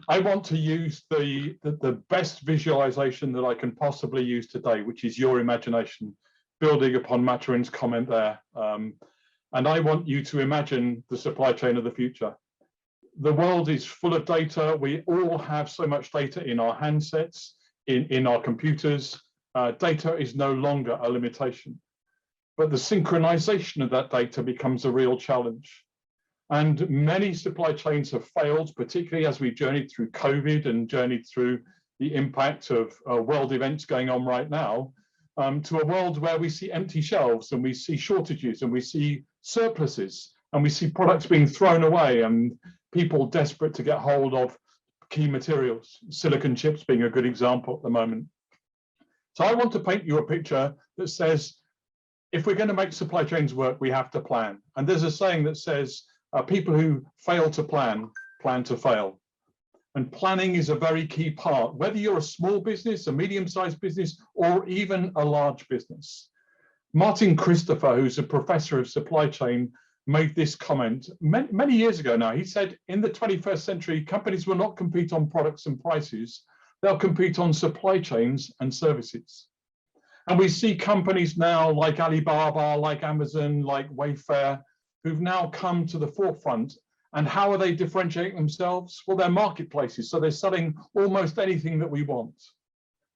I want to use the best visualization that I can possibly use today, which is your imagination, building upon Maturin's comment there. And I want you to imagine the supply chain of the future. The world is full of data. We all have so much data in our handsets, in our computers. Data is no longer a limitation, but the synchronization of that data becomes a real challenge. And many supply chains have failed, particularly as we journeyed through COVID and journeyed through the impact of world events going on right now, to a world where we see empty shelves and we see shortages and we see surpluses and we see products being thrown away and people desperate to get hold of key materials, silicon chips being a good example at the moment. So I want to paint you a picture that says, if we're going to make supply chains work, we have to plan. And there's a saying that says, people who fail to plan, plan to fail. And planning is a very key part, whether you're a small business, a medium-sized business, or even a large business. Martin Christopher, who's a professor of supply chain, made this comment many years ago now. He said, in the 21st century, companies will not compete on products and prices. They'll compete on supply chains and services. And we see companies now like Alibaba, like Amazon, like Wayfair, who've now come to the forefront. And how are they differentiating themselves? Well, they're marketplaces, so they're selling almost anything that we want,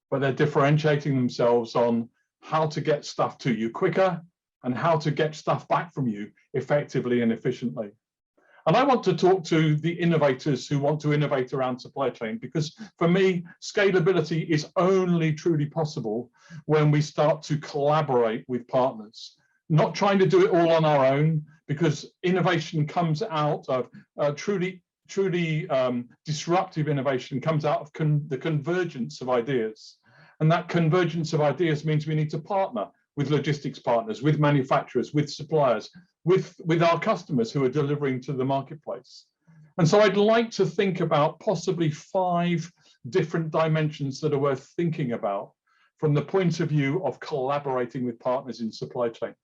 but they're differentiating themselves on how to get stuff to you quicker and how to get stuff back from you effectively and efficiently. And I want to talk to the innovators who want to innovate around supply chain, because for me, scalability is only truly possible when we start to collaborate with partners, not trying to do it all on our own, because innovation comes out of truly disruptive innovation comes out of the convergence of ideas. And that convergence of ideas means we need to partner with logistics partners, with manufacturers, with suppliers, with our customers who are delivering to the marketplace. And so I'd like to think about possibly 5 different dimensions that are worth thinking about from the point of view of collaborating with partners in supply chain.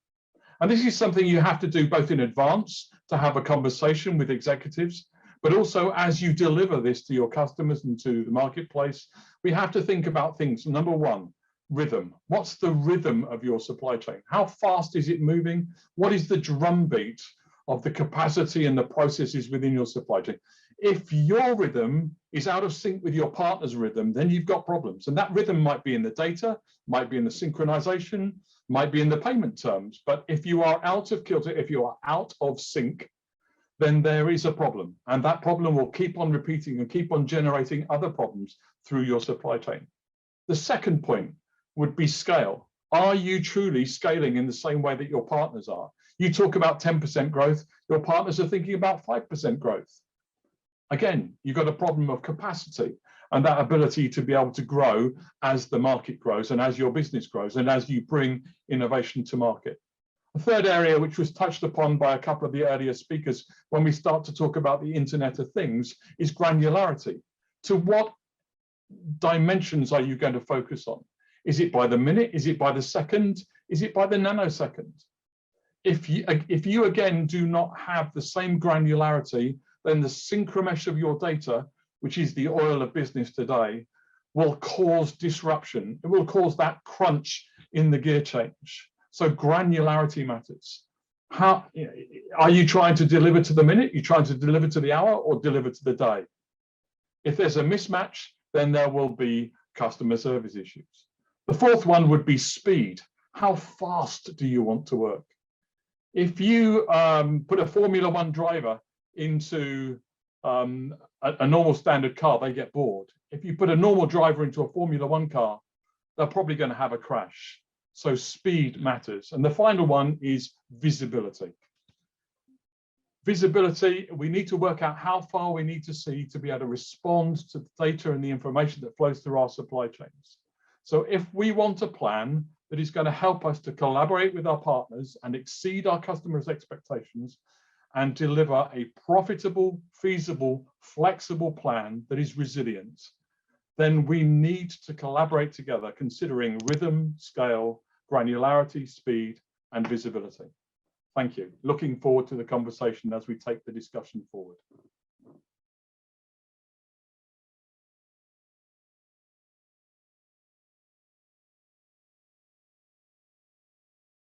And this is something you have to do both in advance to have a conversation with executives, but also as you deliver this to your customers and to the marketplace, we have to think about things. Number 1, rhythm. What's the rhythm of your supply chain? How fast is it moving? What is the drumbeat of the capacity and the processes within your supply chain? If your rhythm is out of sync with your partner's rhythm, then you've got problems. And that rhythm might be in the data, might be in the synchronization, might be in the payment terms. But if you are out of kilter, if you are out of sync, then there is a problem. And that problem will keep on repeating and keep on generating other problems through your supply chain. The second point would be scale. Are you truly scaling in the same way that your partners are? You talk about 10% growth, your partners are thinking about 5% growth. Again, you've got a problem of capacity and that ability to be able to grow as the market grows and as your business grows and as you bring innovation to market. A third area, which was touched upon by a couple of the earlier speakers when we start to talk about the Internet of Things, is granularity. To what dimensions are you going to focus on? Is it by the minute? Is it by the second? Is it by the nanosecond? If you again do not have the same granularity, then the synchromesh of your data, which is the oil of business today, will cause disruption. It will cause that crunch in the gear change. So granularity matters. How are you trying to deliver to the minute? You're trying to deliver to the hour or deliver to the day? If there's a mismatch, then there will be customer service issues. The fourth one would be speed. How fast do you want to work? If you put a Formula One driver into a normal standard car, they get bored. If you put a normal driver into a Formula One car, they're probably going to have a crash. So speed matters. And the final one is visibility. Visibility, we need to work out how far we need to see to be able to respond to the data and the information that flows through our supply chains. So if we want a plan that is going to help us to collaborate with our partners and exceed our customers' expectations and deliver a profitable, feasible, flexible plan that is resilient, then we need to collaborate together, considering rhythm, scale, granularity, speed, and visibility. Thank you. Looking forward to the conversation as we take the discussion forward.